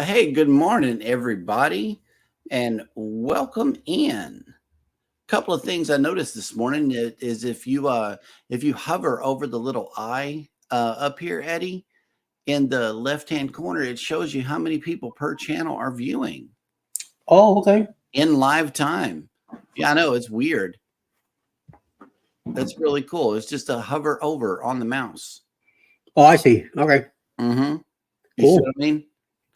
Hey, good morning, everybody, and welcome in. Couple of things I noticed this morning is if you hover over the little eye up here, Eddie, in the left-hand corner, it shows you how many people per channel are viewing Oh, okay. in live time. Yeah, I know it's weird. That's really cool. It's just a hover over on the mouse. Oh, I see. Okay. Mm-hmm. You see Cool. what I mean?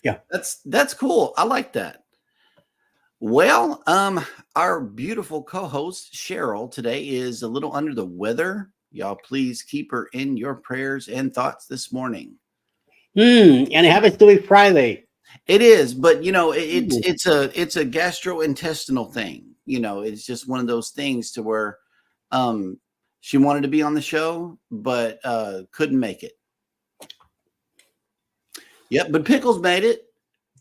Yeah. That's cool. I like that. Well, our beautiful co-host Cheryl today is a little under the weather. Y'all please keep her in your prayers and thoughts this morning. And it happens to be Friday. It is, but Ooh. it's a gastrointestinal thing. It's just one of those things to where um she wanted to be on the show, but couldn't make it. Yep, but Pickles made it.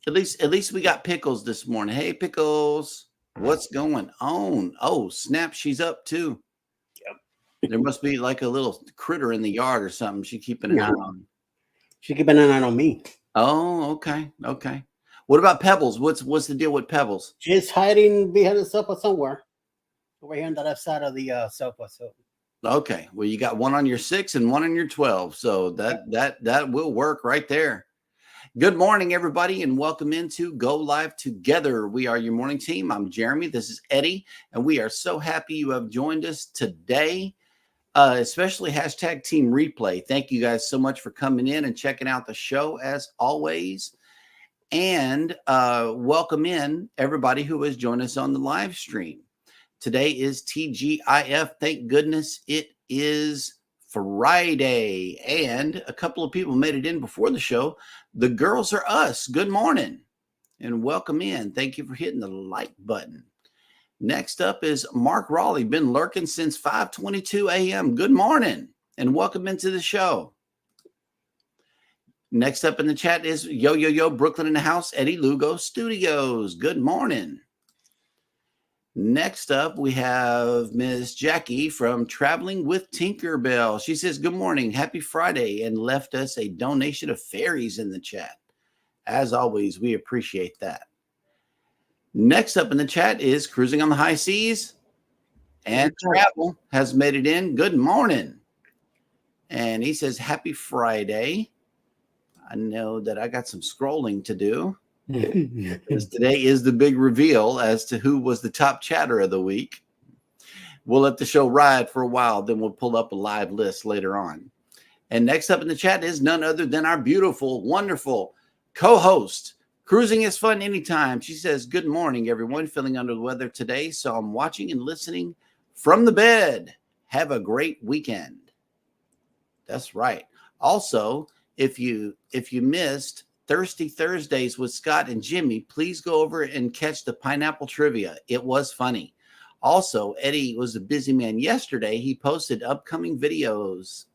At least we got Pickles this morning. Hey, Pickles, what's going on? Oh, snap, she's up too. There must be like a little critter in the yard or something. She keeping an eye on. She keeping an eye on me. Oh, okay, okay. What about Pebbles? What's the deal with Pebbles? She's hiding behind the sofa somewhere. Over here on the left side of the sofa. So Okay, well, you got one on your 6 and one on your 12, so that will work right there. Good morning, everybody, and welcome into Go Live Together. We are your morning team. I'm Jeremy. This is Eddie, and we are so happy you have joined us today. Especially hashtag Team Replay. Thank you guys so much for coming in and checking out the show as always. And welcome in everybody who has joined us on the live stream. Today is TGIF. Thank goodness it is Friday. And a couple of people made it in before the show. The girls are us. Good morning and welcome in. Thank you for hitting the like button. Next up is Mark Raleigh, been lurking since 5:22 a.m. Good morning and welcome into the show. Next up in the chat is Yo Brooklyn in the house, Eddie Lugo Studios. Good morning. Next up, we have Miss Jackie from Traveling with Tinkerbell. She says, good morning, happy Friday, and left us a donation of fairies in the chat. As always, we appreciate that. Next up in the chat is Cruising on the High Seas, and Travel has made it in. Good morning. And he says, happy Friday. I know that I got some scrolling to do. Because today is the big reveal as to who was the top chatter of the week. We'll let the show ride for a while, then we'll pull up a live list later on. And next up in the chat is none other than our beautiful, wonderful co-host. Cruising is fun anytime. She says, good morning, everyone. Feeling under the weather today, so I'm watching and listening from the bed. Have a great weekend. That's right. Also, if you missed Thirsty Thursdays with Scott and Jimmy, please go over and catch the pineapple trivia. It was funny. Also, Eddie was a busy man yesterday. He posted upcoming videos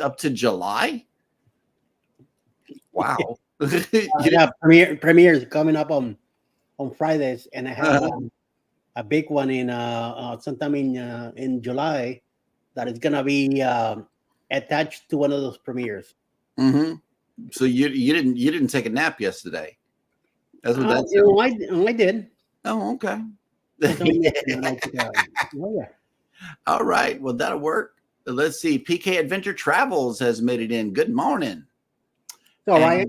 up to July. Wow. yeah, premieres coming up on Fridays, and I have a big one in sometime in July that is gonna be attached to one of those premieres. Mm-hmm. So you didn't take a nap yesterday. That's what that's. I did. Oh, okay. Oh, yeah. All right. Well, that'll work. Let's see. PK Adventure Travels has made it in. Good morning. All right.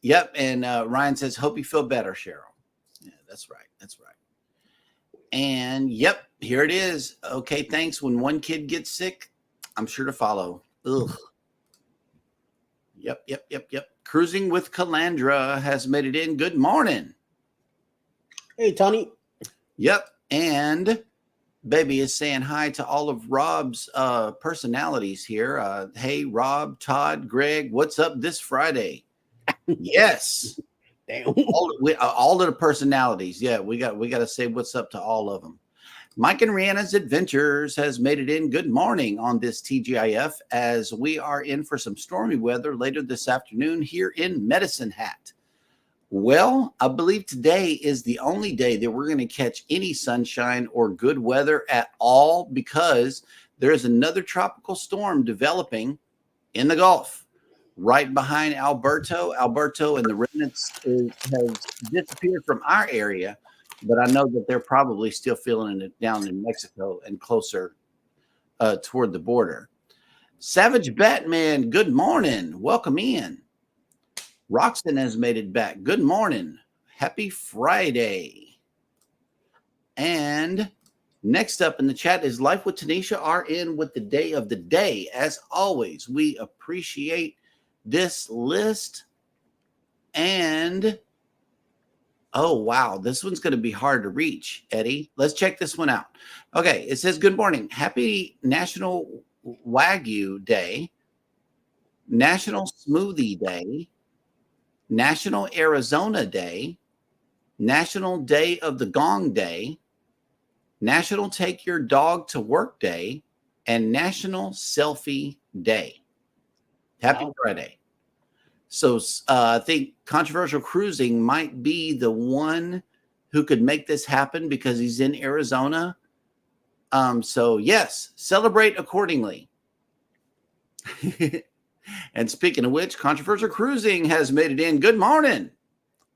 Yep. And Ryan says, hope you feel better, Cheryl. Yeah, that's right. That's right. And yep, here it is. Okay, thanks. When one kid gets sick, I'm sure to follow. Ugh. Yep. Cruising with Calandra has made it in. Good morning. Hey, Tony. Yep. And Baby is saying hi to all of Rob's personalities here. Hey, Rob, Todd, Greg, what's up this Friday? Yes. Damn. All of the personalities. Yeah, we got to say what's up to all of them. Mike and Rihanna's Adventures has made it in. Good morning on this TGIF as we are in for some stormy weather later this afternoon here in Medicine Hat. Well, I believe today is the only day that we're going to catch any sunshine or good weather at all because there's another tropical storm developing in the Gulf. right behind Alberto. Alberto and the remnants has disappeared from our area, but I know that they're probably still feeling it down in Mexico and closer toward the border. Savage Batman, good morning. Welcome in. Roxton has made it back. Good morning. Happy Friday. And next up in the chat is Life with Tanisha RN with the day of the day. As always, we appreciate this list. And oh, wow, this one's going to be hard to reach, Eddie. Let's check this one out. Okay, it says, good morning. Happy National Wagyu Day, National Smoothie Day, National Arizona Day, National Day of the Gong Day, National Take Your Dog to Work Day, and National Selfie Day. Happy Friday. So I think Controversial Cruising might be the one who could make this happen because he's in Arizona. So yes, celebrate accordingly. And speaking of which, Controversial Cruising has made it in. Good morning.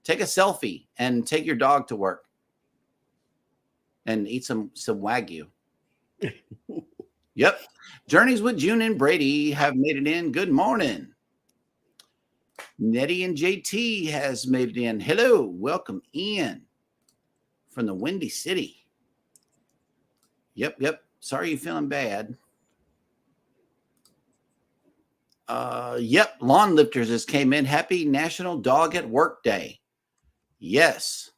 Take a selfie and take your dog to work and eat some Wagyu. Yep. Journeys with June and Brady have made it in. Good morning. Nettie and JT has made it in. Hello, welcome in from the Windy City. Yep. Sorry you're feeling bad. Yep, Lawn Lifters just came in. Happy National Dog at Work Day. Yes,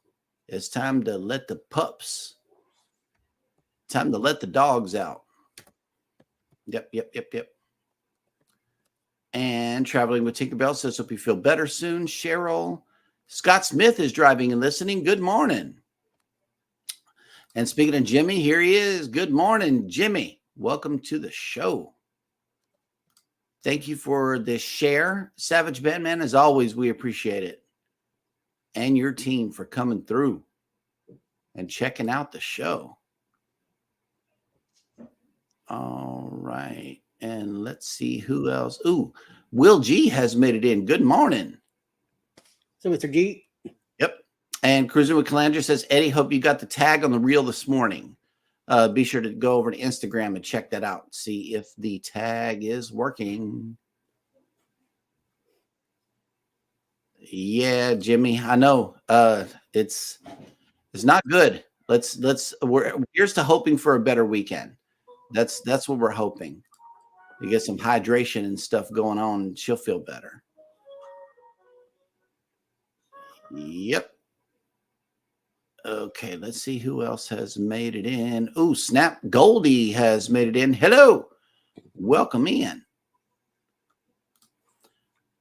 it's time to let the pups, time to let the dogs out. Yep. And Traveling with Tinkerbell says, hope you feel better soon. Cheryl. Scott Smith is driving and listening. Good morning. And speaking of Jimmy, here he is. Good morning, Jimmy. Welcome to the show. Thank you for this share. Savage Batman, as always, we appreciate it. And your team for coming through and checking out the show. All right. And let's see who else. Ooh, Will G has made it in. Good morning. So, Mr. G. Yep. And Cruising with Calandra says, Eddie, hope you got the tag on the reel this morning. Be sure to go over to Instagram and check that out. See if the tag is working. Yeah, Jimmy, I know. It's not good. Here's to hoping for a better weekend. That's what we're hoping. You get some hydration and stuff going on, she'll feel better. Yep. Okay, let's see who else has made it in. Oh, Snap Goldie has made it in. Hello. Welcome in.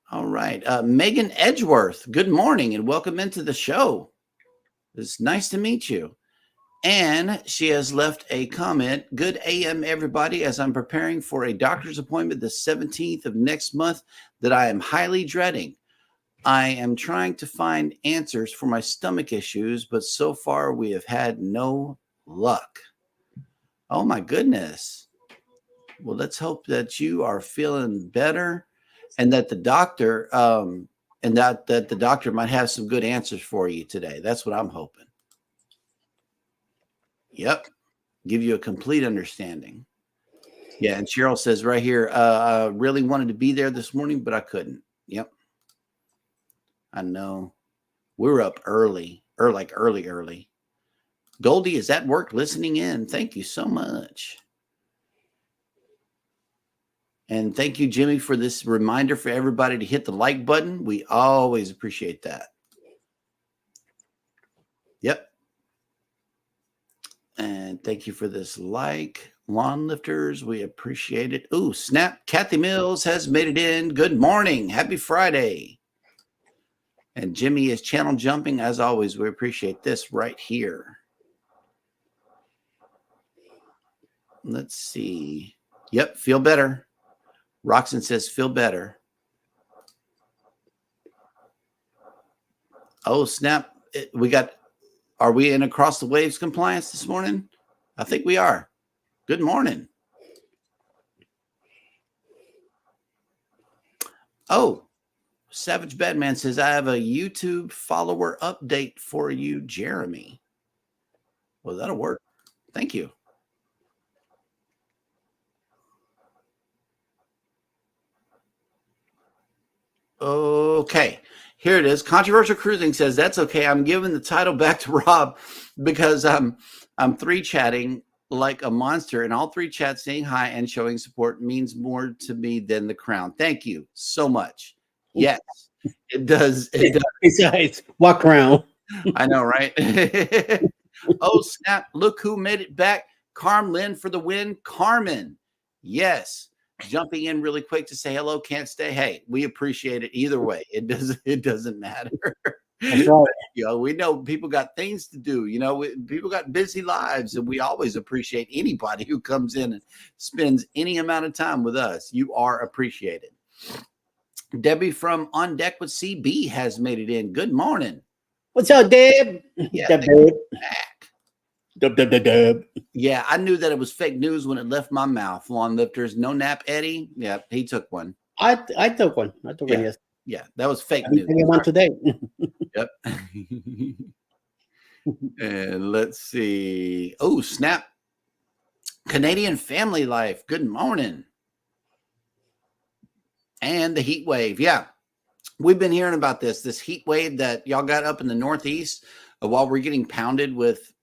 All right. Megan Edgeworth, good morning and welcome into the show. It's nice to meet you. And she has left a comment. Good AM, everybody, as I'm preparing for a doctor's appointment the 17th of next month that I am highly dreading. I am trying to find answers for my stomach issues, but so far we have had no luck. Oh, my goodness. Well, let's hope that you are feeling better and that the doctor that the doctor might have some good answers for you today. That's what I'm hoping. Yep. Give you a complete understanding. Yeah. And Cheryl says right here, I really wanted to be there this morning, but I couldn't. Yep. I know. We were up early. Goldie is at work listening in. Thank you so much. And thank you, Jimmy, for this reminder for everybody to hit the like button. We always appreciate that. Yep. And thank you for this like. Lawn Lifters, we appreciate it. Ooh, Snap. Kathy Mills has made it in. Good morning. Happy Friday. And Jimmy is channel jumping. As always, we appreciate this right here. Let's see. Yep, feel better. Roxanne says, feel better. Oh, snap. Are we in Across the Waves compliance this morning? I think we are. Good morning. Oh, Savage Badman says, I have a YouTube follower update for you, Jeremy. Well, that'll work. Thank you. Okay, here it is. Controversial Cruising says, that's okay. I'm giving the title back to Rob because I'm 3-chatting like a monster, and all 3 chats saying hi and showing support means more to me than the crown. Thank you so much. Yes, it does. It does. Besides, walk around. I know, right? Oh, snap. Look who made it back. Carmen for the win. Carmen. Yes. Jumping in really quick to say hello. Can't stay. Hey, we appreciate it either way. It doesn't matter. That's right. You know, we know people got things to do. You know, people got busy lives, and we always appreciate anybody who comes in and spends any amount of time with us. You are appreciated. Debbie from On Deck with CB has made it in. Good morning. What's up, Deb? Yeah, Deb. Deb. Yeah, I knew that it was fake news when it left my mouth. Lawn lifters, no nap, Eddie. Yeah, he took one. I took one. I took one. Yes. Yeah, that was fake I'm news. taking one today. Yep. And let's see. Oh, snap. Canadian Family Life. Good morning. And the heat wave. Yeah. We've been hearing about this heat wave that y'all got up in the Northeast while we're getting pounded with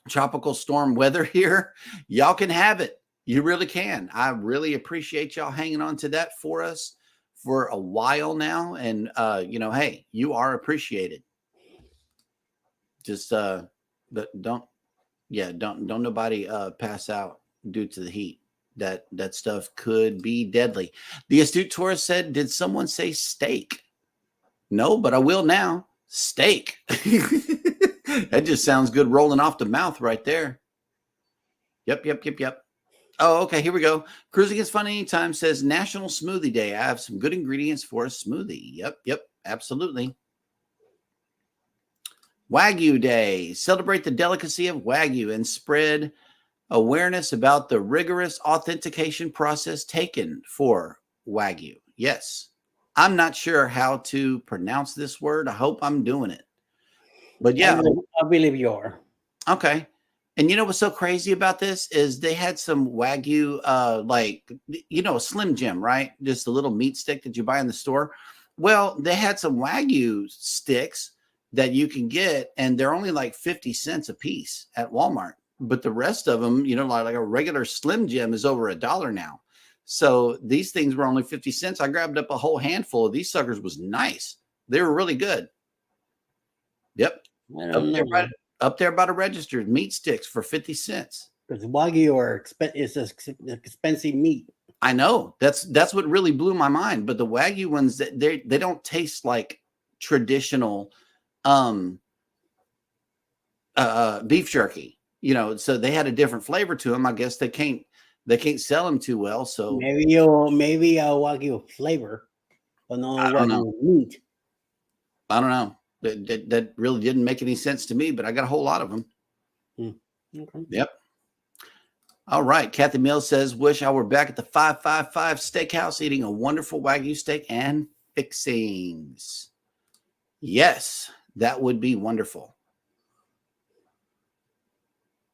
tropical storm weather here. Y'all can have it. You really can. I really appreciate y'all hanging on to that for us for a while now. And, you know, hey, you are appreciated. Just, but don't nobody pass out due to the heat. That stuff could be deadly. The astute tourist said, did someone say steak? No, but I will now. Steak. That just sounds good rolling off the mouth right there. Yep. Oh, okay, here we go. Cruising is fun anytime says National Smoothie Day. I have some good ingredients for a smoothie. Yep, absolutely. Wagyu Day. Celebrate the delicacy of Wagyu and spread awareness about the rigorous authentication process taken for Wagyu. Yes. I'm not sure how to pronounce this word. I hope I'm doing it. But yeah. I believe you are. Okay. And you know what's so crazy about this is they had some Wagyu, like, you know, a Slim Jim, right? Just a little meat stick that you buy in the store. Well, they had some Wagyu sticks that you can get, and they're only like 50 cents a piece at Walmart. But the rest of them, you know, like a regular Slim Jim is over $1 now. So these things were only 50 cents. I grabbed up a whole handful of these suckers. Was nice. They were really good. Yep. Up there by the register, meat sticks for 50 cents. Because Wagyu is expensive meat. I know. That's what really blew my mind. But the Wagyu ones, they don't taste like traditional beef jerky. You know, so they had a different flavor to them. I guess they can't sell them too well. So maybe a Wagyu flavor, but no Wagyu meat. I don't know. That really didn't make any sense to me, but I got a whole lot of them. Okay. Yep. All right. Kathy Mills says, wish I were back at the 555 Steakhouse eating a wonderful Wagyu steak and fixings. Yes, that would be wonderful.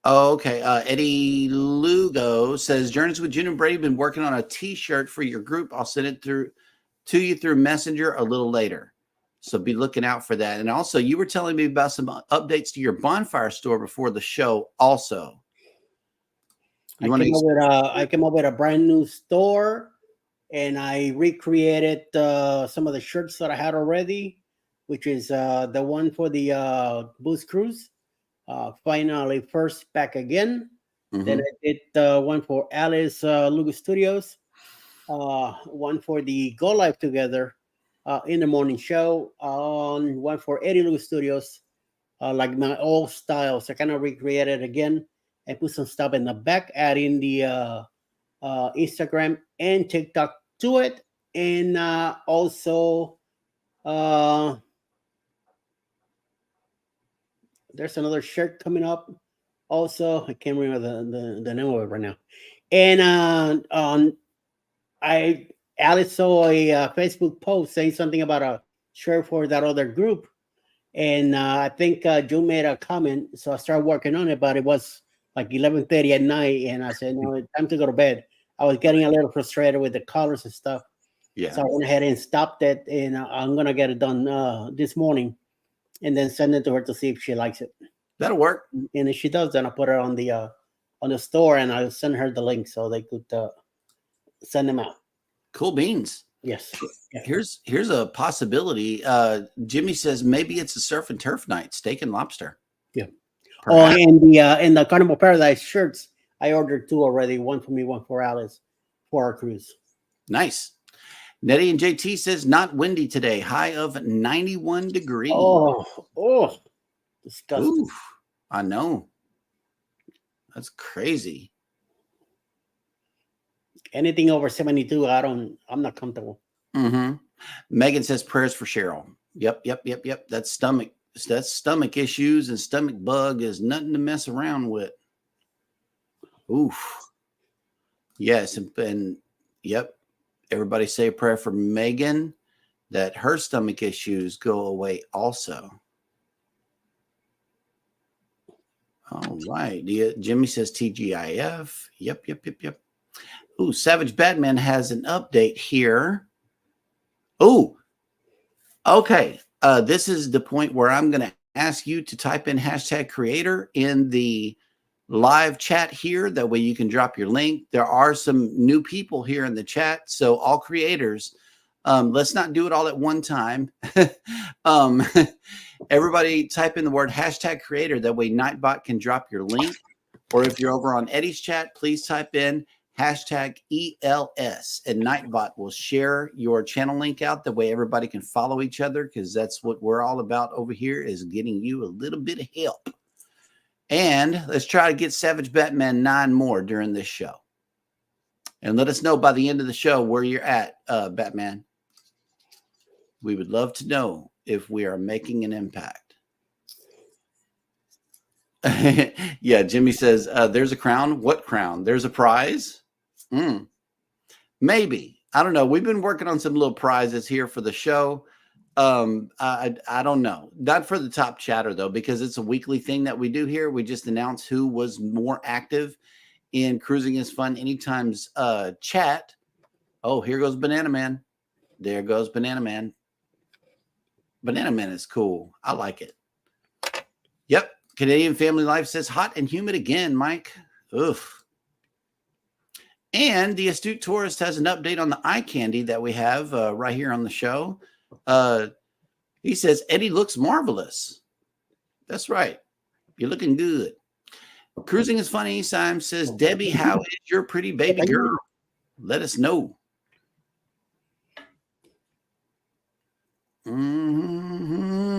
Okay. Eddie Lugo says, Journeys with June and Brady been working on a t-shirt for your group. I'll send it to you through Messenger a little later. So be looking out for that. And also, you were telling me about some updates to your bonfire store before the show also. I came up with a brand new store, and I recreated some of the shirts that I had already, which is the one for the Boost Cruise. Finally, first back again. Mm-hmm. Then I did one for Alice Lugo Studios, one for the Go Live Together in the morning show, one for Eddie Lugo Studios, like my old style. So I kind of recreated it again and put some stuff in the back, adding the Instagram and TikTok to it. And also, there's another shirt coming up. Also, I can't remember the name of it right now. And I Alice saw a Facebook post saying something about a share for that other group. And I think June made a comment. So I started working on it, but it was like 11:30 at night. And I said, no, it's time to go to bed. I was getting a little frustrated with the colors and stuff. Yeah. So I went ahead and stopped it. And I'm going to get it done this morning and then send it to her to see if she likes it. That'll work. And if she does, then I'll put it on the store and I'll send her the link so they could send them out. Cool beans. Yes. Yeah. Here's a possibility. Jimmy says maybe it's a surf and turf night, steak and lobster. Yeah. Perhaps. Oh, and the Carnival Paradise shirts, I ordered 2 already. One for me, one for Alice for our cruise. Nice. Nettie and JT says not windy today. High of 91 degrees. Oh, disgusting. Oof, I know. That's crazy. Anything over 72, I'm not comfortable. Mm-hmm. Megan says prayers for Cheryl. Yep. That's stomach issues, and stomach bug is nothing to mess around with. Oof. Yes, and yep. Everybody say a prayer for Megan that her stomach issues go away also. All right. Jimmy says TGIF. Yep. Ooh, Savage Batman has an update here. Ooh. Okay. This is the point where I'm going to ask you to type in #creator in the live chat here. That way you can drop your link. There are some new people here in the chat. So all creators, let's not do it all at one time. Everybody type in the word #creator. That way Nightbot can drop your link. Or if you're over on Eddie's chat, please type in #ELS and Nightbot will share your channel link out. That way everybody can follow each other, because that's what we're all about over here, is getting you a little bit of help. And let's try to get Savage Batman 9 more during this show. And let us know by the end of the show where you're at, Batman. We would love to know if we are making an impact. Yeah, Jimmy says, there's a crown. What crown? There's a prize? Maybe. I don't know. We've been working on some little prizes here for the show. I don't know. Not for the top chatter, though, because it's a weekly thing that we do here. We just announce who was more active in Cruising is Fun Anytime's chat. Oh, here goes Banana Man. There goes Banana Man. Banana Man is cool. I like it. Yep. Canadian Family Life says hot and humid again, Mike. Oof. And the Astute Tourist has an update on the eye candy that we have right here on the show. He says, Eddie looks marvelous. That's right. You're looking good. Cruising is Fun Anytime says, Debbie, how is your pretty baby girl? Let us know. Mm-hmm.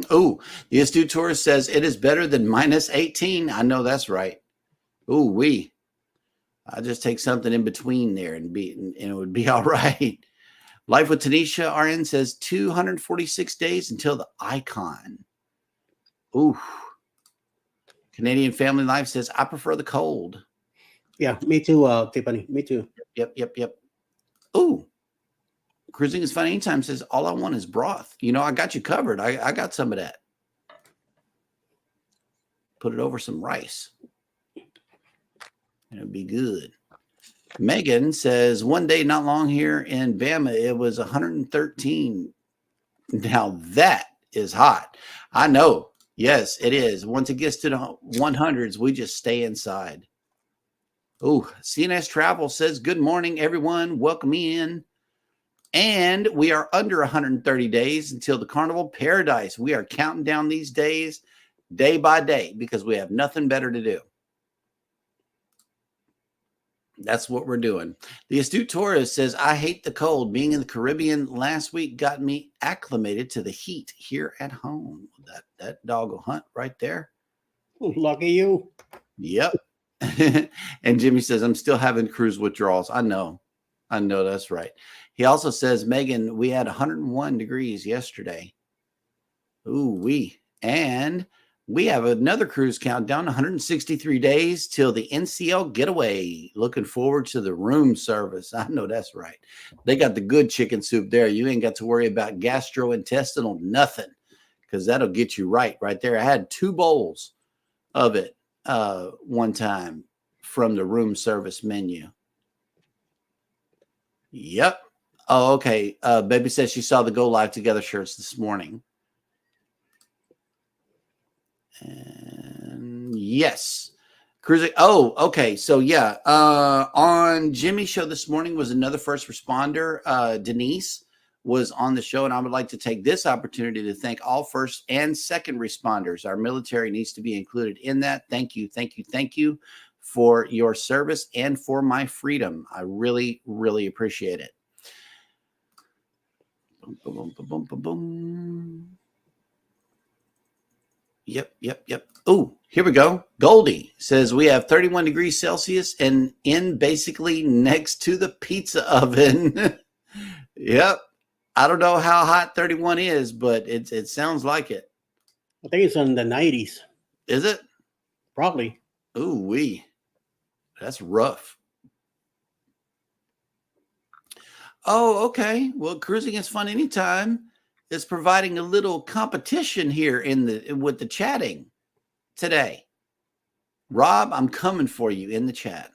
Oh, the Astute Tourist says it is better than -18. I know that's right. Ooh, I'll just take something in between there and it would be all right. Life with Tanisha RN says 246 days until the icon. Ooh. Canadian Family Life says, I prefer the cold. Yeah, me too, Tiffany. Me too. Yep. Ooh. Cruising is Fun Anytime says, all I want is broth. You know, I got you covered. I got some of that. Put it over some rice. It'll be good. Megan says, one day not long here in Bama, it was 113. Now that is hot. I know. Yes, it is. Once it gets to the 100s, we just stay inside. Oh, CNS Travel says, good morning, everyone. Welcome in. And we are under 130 days until the Carnival Paradise. We are counting down these days day by day because we have nothing better to do. That's what we're doing. The Astute Tourist says, I hate the cold. Being in the Caribbean last week got me acclimated to the heat here at home. That dog will hunt right there. Lucky you. Yep. And Jimmy says, I'm still having cruise withdrawals. I know that's right. He also says, Megan, we had 101 degrees yesterday. Ooh, and We have another cruise countdown, 163 days till the NCL getaway. Looking forward to the room service. I know that's right. They got the good chicken soup there. You ain't got to worry about gastrointestinal nothing because that'll get you right there. I had 2 bowls of it one time from the room service menu. Yep. Oh, okay. Baby says she saw the Go Live Together shirts this morning. And yes, cruising. Oh, okay. So yeah, on Jimmy's show this morning was another first responder. Denise was on the show, and I would like to take this opportunity to thank all first and second responders. Our military needs to be included in that. Thank you, thank you, thank you for your service and for my freedom. I really, really appreciate it. Boom, boom, boom, boom, boom, boom. Yep. Oh, here we go. Goldie says we have 31 degrees Celsius and in basically next to the pizza oven. Yep. I don't know how hot 31 is, but it sounds like it. I think it's in the 90s. Is it? Probably. Ooh, wee. That's rough. Oh, okay. Well, cruising is fun anytime. Is providing a little competition here with the chatting today. Rob, I'm coming for you in the chat.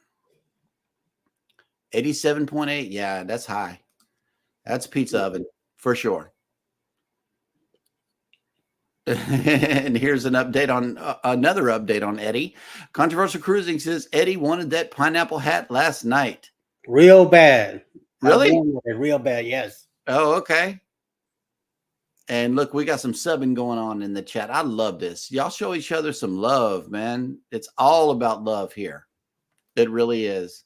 87.8. Yeah, that's high. That's pizza oven for sure. And here's an update on another update on Eddie. Controversial Cruising says Eddie wanted that pineapple hat last night. Real bad. Really? Real bad, yes. Oh, okay. And look, we got some subbing going on in the chat. I love this. Y'all show each other some love, man. It's all about love here. It really is.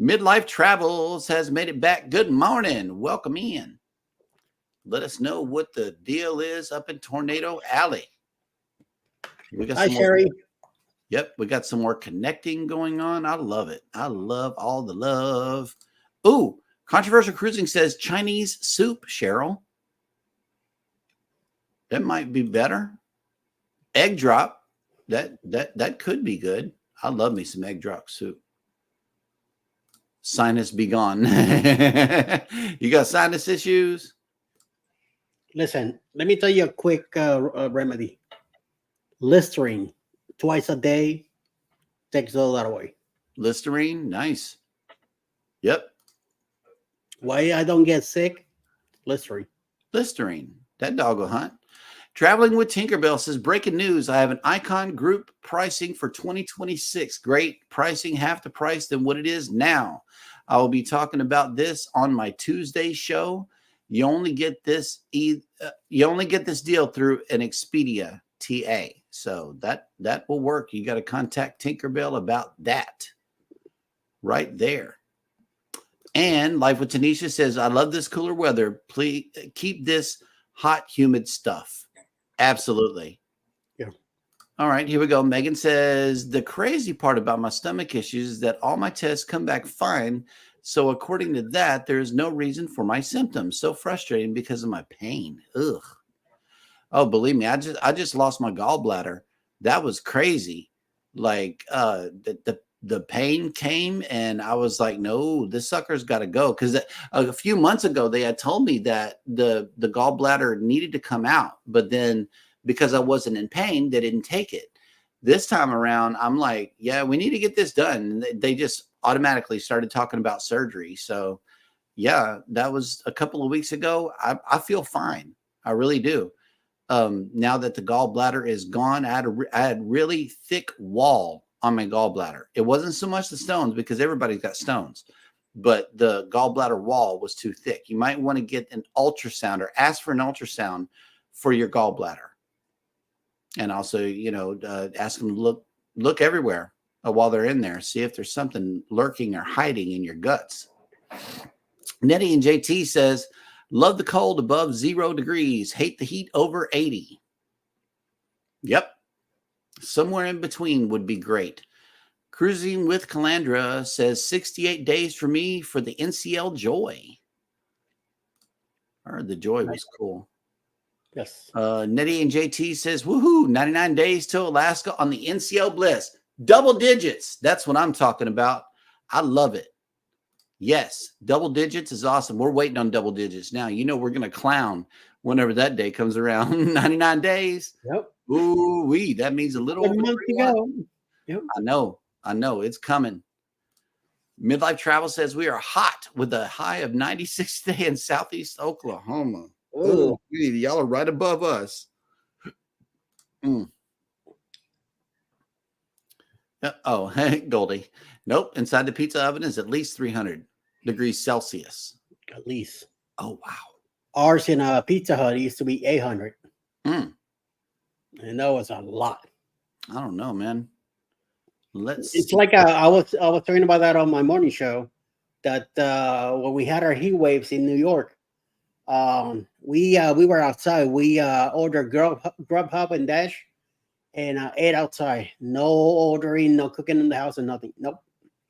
Midlife Travels has made it back. Good morning. Welcome in. Let us know what the deal is up in Tornado Alley. Hi, Sherry. Yep, we got some more connecting going on. I love it. I love all the love. Ooh, Controversial Cruising says Chinese soup, Cheryl. That might be better. Egg drop. That could be good. I love me some egg drop soup. Sinus be gone. You got sinus issues? Listen, let me tell you a quick remedy. Listerine twice a day takes all that away. Listerine, nice. Yep. Why I don't get sick? Listerine. That dog will hunt. Traveling with Tinkerbell says, breaking news. I have an Icon Group pricing for 2026. Great pricing, half the price than what it is now. I will be talking about this on my Tuesday show. You only get this deal through an Expedia TA. So that will work. You got to contact Tinkerbell about that right there. And Life with Tanisha says, I love this cooler weather. Please keep this hot, humid stuff. Absolutely. Yeah. All right, here we go. Megan says, the crazy part about my stomach issues is that all my tests come back fine. So according to that, there's no reason for my symptoms. So frustrating because of my pain. Ugh. Oh, believe me, I just lost my gallbladder. That was crazy. Like the pain came and I was like, no, this sucker's got to go. Because a few months ago, they had told me that the gallbladder needed to come out. But then because I wasn't in pain, they didn't take it. This time around, I'm like, yeah, we need to get this done. And they just automatically started talking about surgery. So yeah, that was a couple of weeks ago. I feel fine. I really do. Now that the gallbladder is gone, I had really thick wall on my gallbladder. It wasn't so much the stones because everybody's got stones, but the gallbladder wall was too thick. You might want to get an ultrasound or ask for an ultrasound for your gallbladder. And also, ask them to look everywhere while they're in there. See if there's something lurking or hiding in your guts. Nettie and JT says, love the cold above 0 degrees. Hate the heat over 80. Yep. Somewhere in between would be great. Cruising with Calandra says 68 days for me for the NCL Joy. I heard the Joy was cool. Yes. Nettie and JT says, woohoo, 99 days to Alaska on the NCO Bliss. Double digits. That's what I'm talking about. I love it. Yes, double digits is awesome. We're waiting on double digits now. You know we're going to clown whenever that day comes around. 99 days. Yep. Ooh, that means a little over month 3 to months. go. Yep. I know. It's coming. Midlife Travel says we are hot with a high of 96 today in Southeast Oklahoma. Oh, y'all are right above us. Oh, hey, Goldie. Nope. Inside the pizza oven is at least 300 degrees Celsius. At least. Oh, wow. Ours in a Pizza Hut used to be 800. And that was a lot. I don't know, man. It's like I was talking about that on my morning show, that when we had our heat waves in New York, we were outside. We ordered Grubhub and Dash, and ate outside. No ordering, no cooking in the house, and nothing. Nope.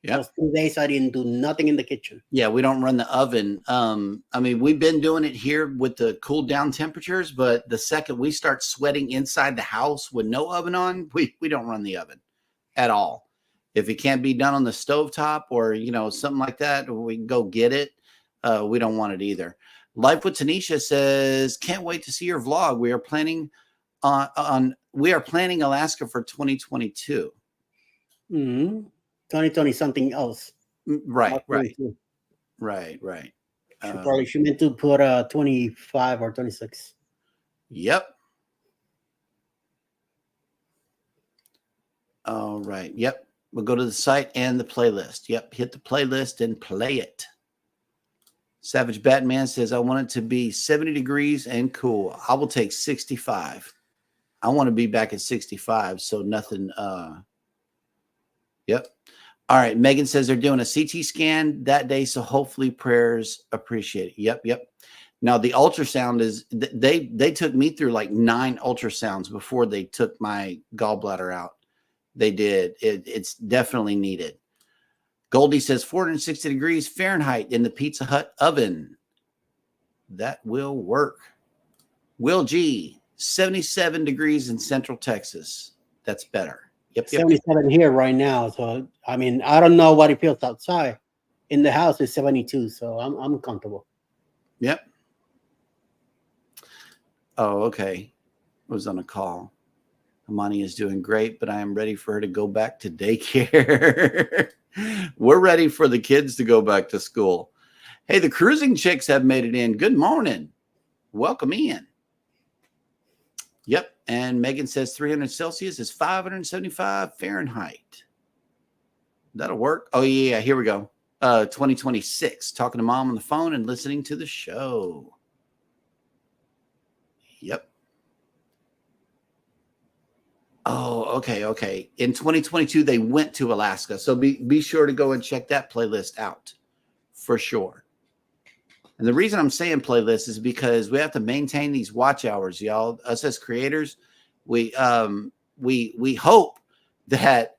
Yeah. Those 2 days I didn't do nothing in the kitchen. Yeah, we don't run the oven. I mean, we've been doing it here with the cool down temperatures, but the second we start sweating inside the house with no oven on, we don't run the oven at all. If it can't be done on the stovetop or, something like that, or we can go get it. We don't want it either. Life with Tanisha says, can't wait to see your vlog. We are planning Alaska for 2022. 2020 something else. Right. She meant to put 25 or 26. Yep. All right. Yep. We'll go to the site and the playlist. Yep. Hit the playlist and play it. Savage Batman says, I want it to be 70 degrees and cool. I will take 65. I want to be back at 65. So nothing. Yep. All right. Megan says they're doing a CT scan that day. So hopefully prayers appreciate it. Yep. Now the ultrasound is they took me through like 9 ultrasounds before they took my gallbladder out. They did. It's definitely needed. Goldie says 460 degrees Fahrenheit in the Pizza Hut oven. That will work. Will G, 77 degrees in Central Texas. That's better. Yep. 77 here right now. So, I mean, I don't know what it feels outside. In the house is 72. So I'm comfortable. Yep. Oh, okay. I was on a call. Amani is doing great, but I am ready for her to go back to daycare. We're ready for the kids to go back to school. Hey, the cruising chicks have made it in. Good morning. Welcome in. Yep. And Megan says 300 Celsius is 575 Fahrenheit. That'll work. Oh, yeah. Here we go. 2026. Talking to mom on the phone and listening to the show. Yep. Oh, okay. In 2022, they went to Alaska. So be sure to go and check that playlist out for sure. And the reason I'm saying playlist is because we have to maintain these watch hours, y'all. Us as creators, we hope that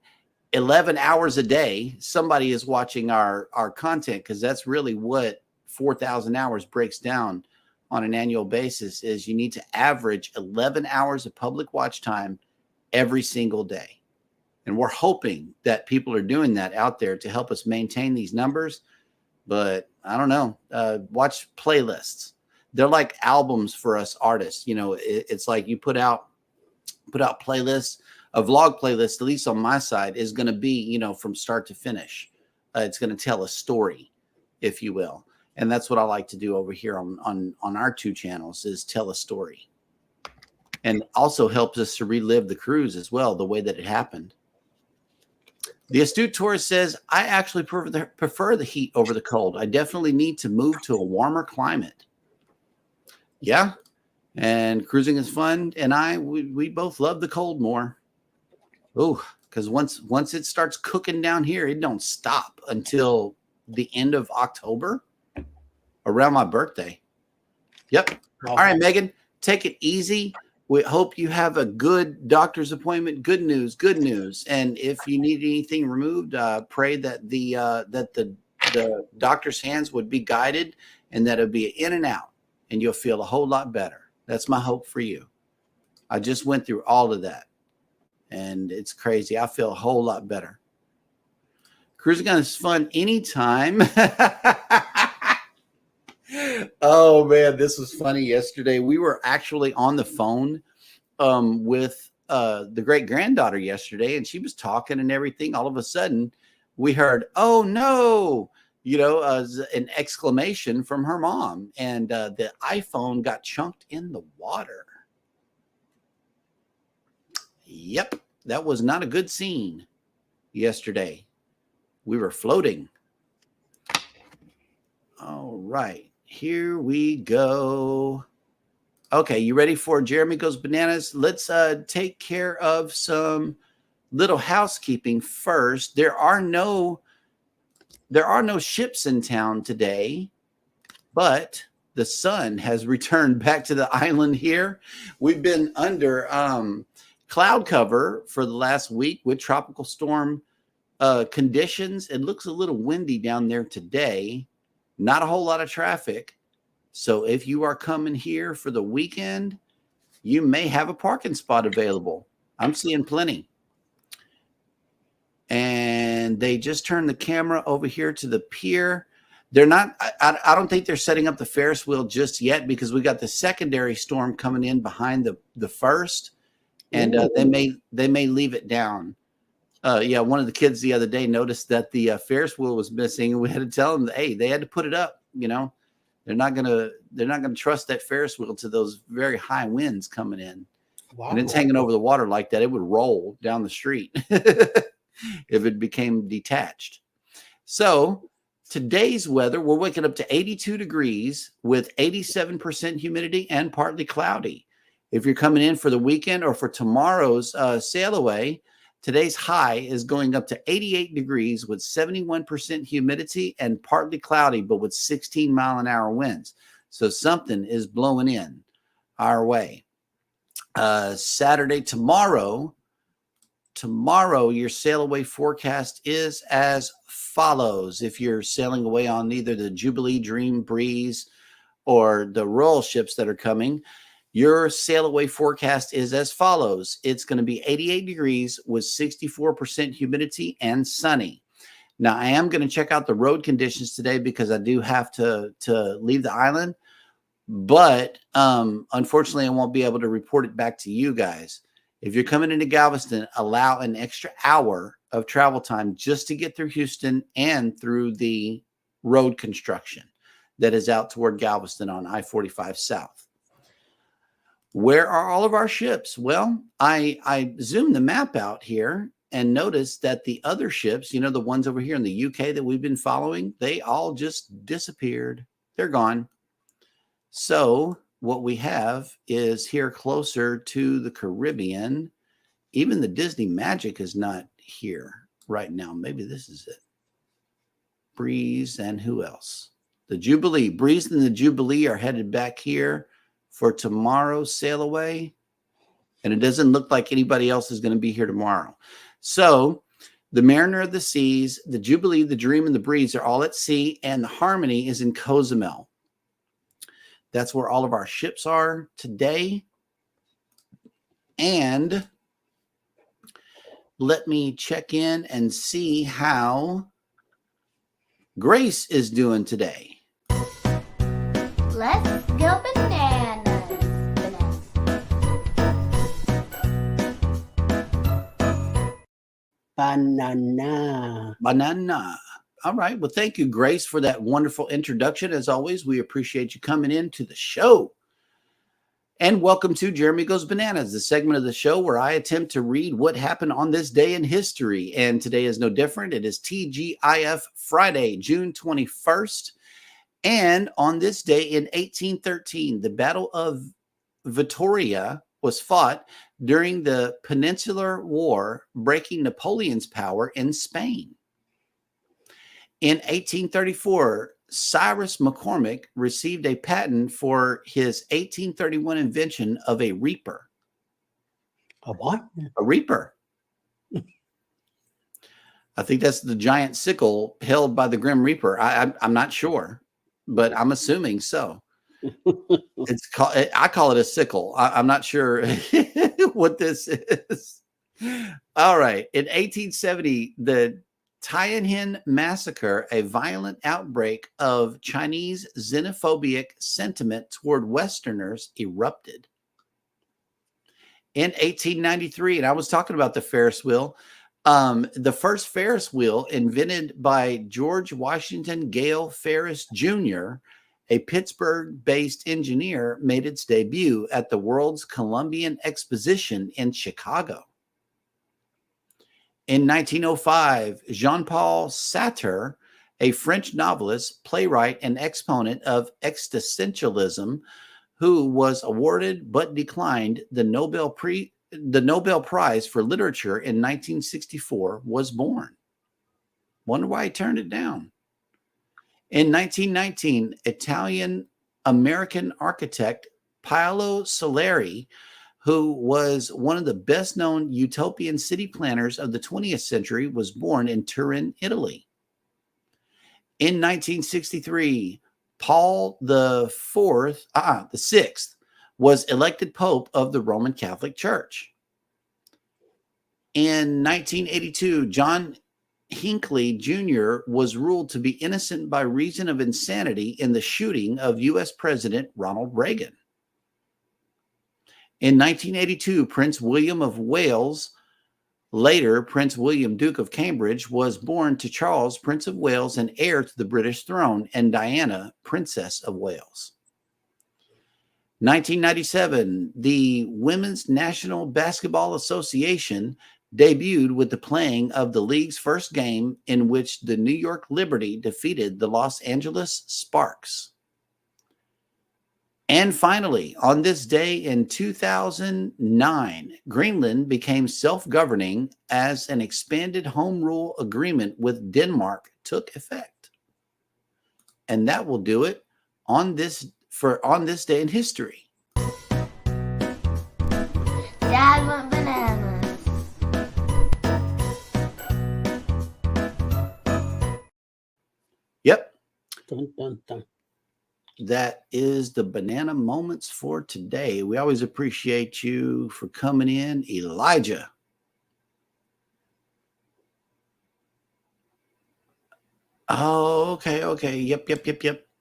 11 hours a day, somebody is watching our content, because that's really what 4,000 hours breaks down on an annual basis. Is you need to average 11 hours of public watch time every single day. And we're hoping that people are doing that out there to help us maintain these numbers. But I don't know. Watch playlists. They're like albums for us artists. It's like you put out playlists. A vlog playlist, at least on my side, is going to be, from start to finish. It's going to tell a story, if you will. And that's what I like to do over here on our 2 channels, is tell a story. And also helps us to relive the cruise as well, the way that it happened. The Astute Tourist says, I actually prefer the heat over the cold. I definitely need to move to a warmer climate. Yeah. And cruising is fun. And we both love the cold more. Oh, because once it starts cooking down here, it don't stop until the end of October, around my birthday. Yep. All right, Megan, take it easy. We hope you have a good doctor's appointment. Good news. And if you need anything removed, pray that the doctor's hands would be guided, and that it'll be in and out, and you'll feel a whole lot better. That's my hope for you. I just went through all of that, and it's crazy. I feel a whole lot better. Cruising Gun is fun anytime. Oh, man, this was funny yesterday. We were actually on the phone with the great granddaughter yesterday, and she was talking and everything. All of a sudden, we heard, "Oh no!" An exclamation from her mom, and the iPhone got chunked in the water. Yep, that was not a good scene yesterday. We were floating. All right, here we go. Okay, you ready for Jeremy Goes Bananas? Let's take care of some little housekeeping first. There are no ships in town today, but the sun has returned back to the island here. We've been under cloud cover for the last week with tropical storm conditions. It looks a little windy down there today. Not a whole lot of traffic. So if you are coming here for the weekend, you may have a parking spot available. I'm seeing plenty. And they just turned the camera over here to the pier. They're not, I don't think they're setting up the Ferris wheel just yet, because we got the secondary storm coming in behind the first, and they may leave it down. One of the kids the other day noticed that the Ferris wheel was missing, and we had to tell them, hey, they had to put it up. They're not gonna trust that Ferris wheel to those very high winds coming in. Wow. And it's hanging over the water like that, it would roll down the street if it became detached. So today's weather, we're waking up to 82 degrees with 87% humidity and partly cloudy. If you're coming in for the weekend or for tomorrow's sail away, today's high is going up to 88 degrees with 71% humidity and partly cloudy, but with 16-mile-an-hour winds. So something is blowing in our way. Saturday, tomorrow, your sail away forecast is as follows. If you're sailing away on either the Jubilee, Dream, Breeze, or the Royal ships that are coming, your sail away forecast is as follows. It's going to be 88 degrees with 64% humidity and sunny. Now, I am going to check out the road conditions today because I do have to leave the island, but unfortunately, I won't be able to report it back to you guys. If you're coming into Galveston, allow an extra hour of travel time just to get through Houston and through the road construction that is out toward Galveston on I-45 South. Where are all of our ships? Well, I zoomed the map out here and noticed that the other ships, the ones over here in the UK that we've been following, they all just disappeared. They're gone. So what we have is here closer to the Caribbean. Even the Disney Magic is not here right now. Maybe this is it. Breeze and who else? The Jubilee. Breeze and the Jubilee are headed back here for tomorrow's sail away. And it doesn't look like anybody else is going to be here tomorrow. So the Mariner of the Seas, the Jubilee, the Dream, and the Breeze are all at sea, and the Harmony is in Cozumel. That's where all of our ships are today. And let me check in and see how Grace is doing today. Let's go bananas. Banana. All right. Well, thank you, Grace, for that wonderful introduction. As always, we appreciate you coming into the show. And welcome to Jeremy Goes Bananas, the segment of the show where I attempt to read what happened on this day in history. And today is no different. It is TGIF Friday, June 21st. And on this day in 1813, the Battle of Vittoria was fought during the Peninsular War, breaking Napoleon's power in Spain. In 1834, Cyrus McCormick received a patent for his 1831 invention of a reaper. A what? A reaper. I think that's the giant sickle held by the Grim Reaper. I'm not sure, but I'm assuming so. It's called. I call it a sickle. I'm not sure what this is. All right. In 1870, the Tiananmen Massacre, a violent outbreak of Chinese xenophobic sentiment toward Westerners, erupted. In 1893, and I was talking about the Ferris wheel. The first Ferris wheel, invented by George Washington Gale Ferris Jr., a Pittsburgh-based engineer, made its debut at the World's Columbian Exposition in Chicago. In 1905, Jean-Paul Sartre, a French novelist, playwright, and exponent of existentialism, who was awarded but declined the Nobel Prize for Literature in 1964, was born. Wonder why he turned it down. In 1919, Italian-American architect Paolo Soleri, who was one of the best-known utopian city planners of the 20th century, was born in Turin, Italy. In 1963, Paul the Sixth was elected Pope of the Roman Catholic Church. In 1982, John Hinckley Jr. was ruled to be innocent by reason of insanity in the shooting of U.S. President Ronald Reagan. In 1982, Prince William of Wales, later Prince William, Duke of Cambridge, was born to Charles, Prince of Wales and heir to the British throne, and Diana, Princess of Wales. 1997, the Women's National Basketball Association debuted with the playing of the league's first game, in which the New York Liberty defeated the Los Angeles Sparks. And finally, on this day in 2009, Greenland became self-governing as an expanded home rule agreement with Denmark took effect. And that will do it on this day in history. Dad went bananas. Yep. Dun, dun, dun. That is the banana moments for today. We always appreciate you for coming in, Elijah. Oh, okay. Yep.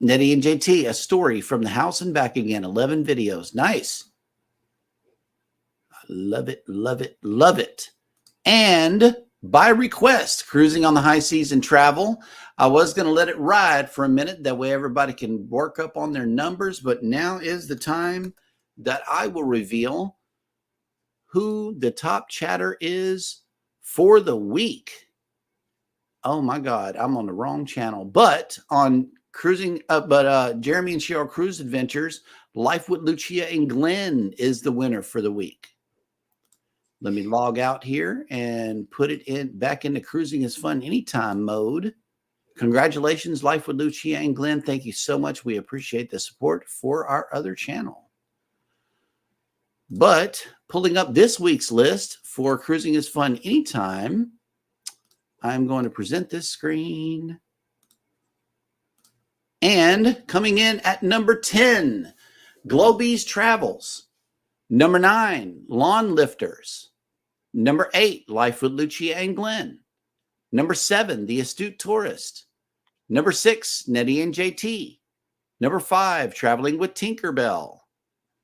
Nettie and JT, a story from the house and back again. 11 videos. Nice. I love it. And by request, Cruising on the High Seas and Travel. I was going to let it ride for a minute. That way everybody can work up on their numbers. But now is the time that I will reveal who the top chatter is for the week. Oh my God, I'm on the wrong channel. But on Jeremy and Cheryl Cruise Adventures, Life with Lucia and Glenn is the winner for the week. Let me log out here and put it back into Cruising is Fun Anytime mode. Congratulations, Life with Lucia and Glenn. Thank you so much. We appreciate the support for our other channel. But pulling up this week's list for Cruising is Fun Anytime, I'm going to present this screen. And coming in at number 10, Globies Travels. Number 9, Lawn Lifters. Number 8, Life with Lucia and Glenn. Number 7, The Astute Tourist. Number 6, Nettie and JT. Number 5, Traveling with Tinkerbell.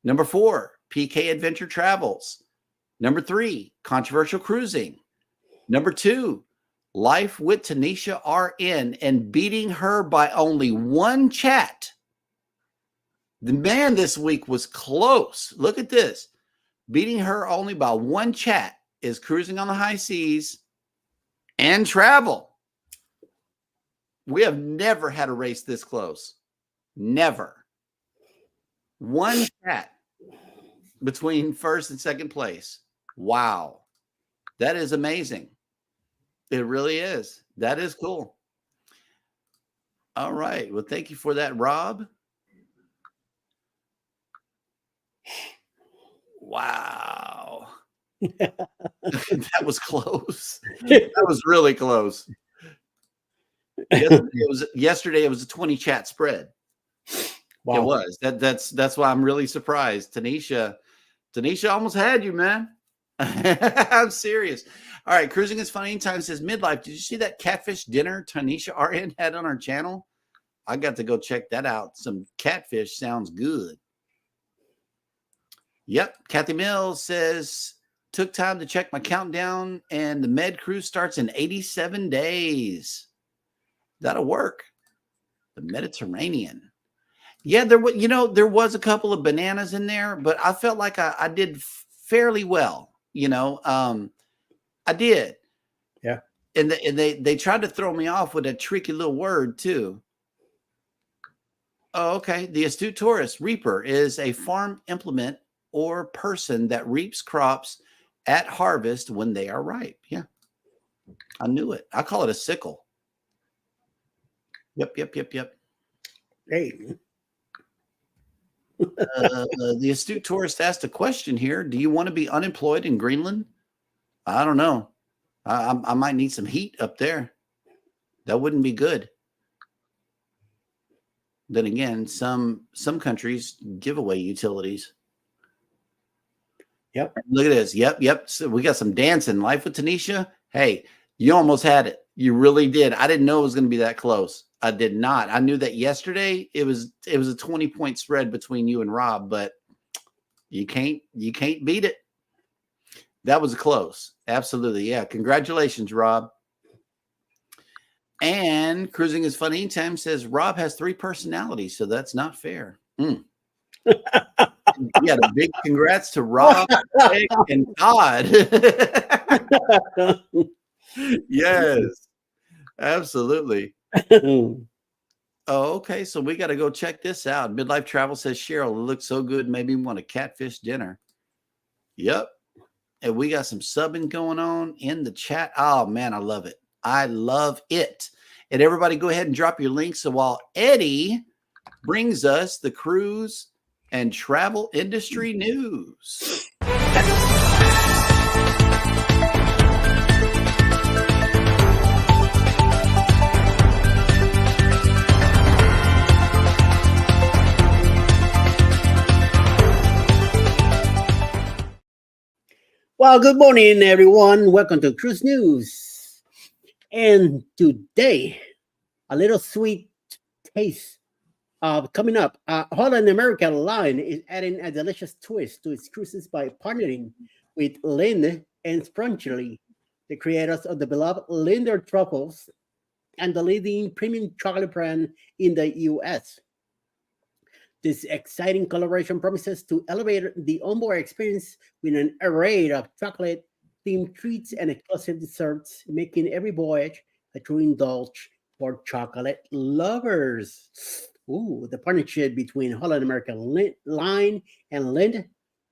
Number 4, PK Adventure Travels. Number 3, Controversial Cruising. Number 2, Life with Tanisha RN, and beating her by only one chat. The man this week was close. Look at this. Beating her only by one chat is Cruising on the High Seas and Travel. We have never had a race this close. Never. One chat between first and second place. Wow. That is amazing. It really is. That is cool. All right. Well, thank you for that, Rob. Wow. That was close. That was really close. Yesterday it was a 20 chat spread. It was. That's why I'm really surprised. Tanisha almost had you, man. I'm serious. All right, Cruising is Funny Time says midlife. Did you see that catfish dinner Tanisha RN had on our channel? I got to go check that out. Some catfish sounds good. Yep. Kathy Mills says, took time to check my countdown, and the med cruise starts in 87 days. That'll work. The Mediterranean. Yeah, there was a couple of bananas in there, but I felt like I did fairly well. I did. Yeah. And they tried to throw me off with a tricky little word too. Oh, okay. The astute tourist, reaper, is a farm implement or person that reaps crops at harvest when they are ripe. Yeah. I knew it. I call it a sickle. Yep. Hey. The astute tourist asked a question here. Do you want to be unemployed in Greenland? I don't know. I might need some heat up there. That wouldn't be good. Then again, some countries give away utilities. Yep. Look at this. Yep. So we got some dancing. Life with Tanisha. Hey, you almost had it. You really did. I didn't know it was going to be that close. I did not. I knew that yesterday it was a 20-point spread between you and Rob, but you can't beat it. That was close. Absolutely. Yeah. Congratulations, Rob. And Cruising is Funny Time says Rob has 3 personalities, so that's not fair. Yeah, a big congrats to Rob, Greg, and Todd. Yes, absolutely. Oh, okay. So we got to go check this out. Midlife Travel says Cheryl, it looks so good. Maybe we want a catfish dinner. Yep. And we got some subbing going on in the chat. Oh man, I love it. I love it. And everybody go ahead and drop your links. So while Eddie brings us the cruise and travel industry news. Well, good morning, everyone. Welcome to Cruise News. And today, a little sweet taste of coming up. Holland America Line is adding a delicious twist to its cruises by partnering with Lind and Sprunchly, the creators of the beloved Linder truffles and the leading premium chocolate brand in the U.S. This exciting collaboration promises to elevate the onboard experience with an array of chocolate-themed treats and exclusive desserts, making every voyage a true indulge for chocolate lovers. Ooh, the partnership between Holland America Line and Lind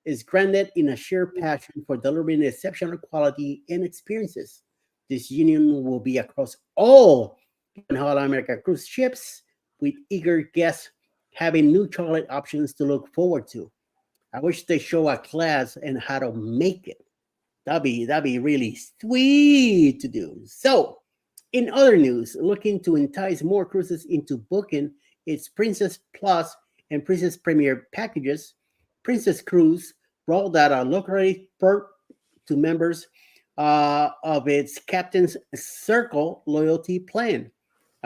is grounded in a shared passion for delivering exceptional quality and experiences. This union will be across all Holland America cruise ships, with eager guests having new chocolate options to look forward to. I wish they show a class and how to make it. That'd be really sweet to do. So, in other news, looking to entice more cruises into booking its Princess Plus and Princess Premier packages, Princess Cruise rolled out a locally perk to members of its Captain's Circle loyalty plan.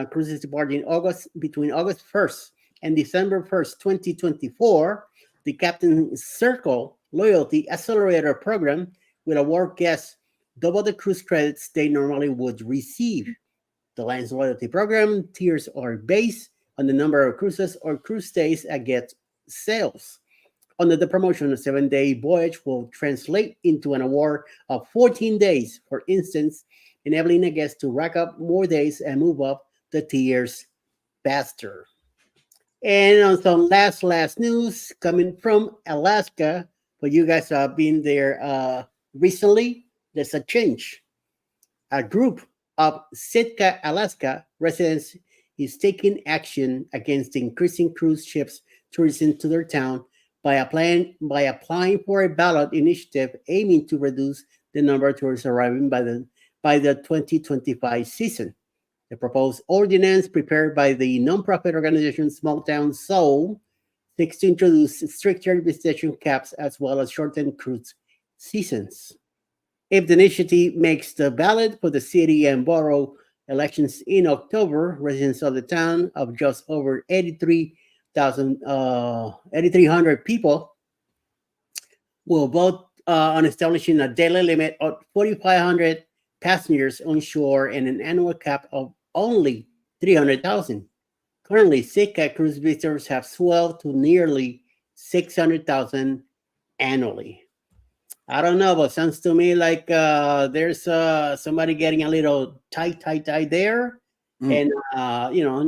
Cruises departing between August 1st and December 1st, 2024, the Captain's Circle Loyalty Accelerator Program will award guests double the cruise credits they normally would receive. The line's loyalty program tiers are based on the number of cruises or cruise days a guest sails. Under the promotion, a 7-day voyage will translate into an award of 14 days, for instance, enabling a guest to rack up more days and move up the tiers faster. And on some last news coming from Alaska, but you guys have been there recently, there's a change. A group of Sitka, Alaska residents is taking action against increasing cruise ships tourism to their town by applying for a ballot initiative aiming to reduce the number of tourists arriving by the 2025 season. The proposed ordinance, prepared by the nonprofit organization Small Town Soul, seeks to introduce stricter visitation caps as well as shortened cruise seasons. If the initiative makes the ballot for the city and borough elections in October, residents of the town of just over 8,300 people will vote on establishing a daily limit of 4,500 passengers on shore and an annual cap of only 300,000. Currently, Sitka cruise visitors have swelled to nearly 600,000 annually. I don't know, but sounds to me like there's somebody getting a little tight there, and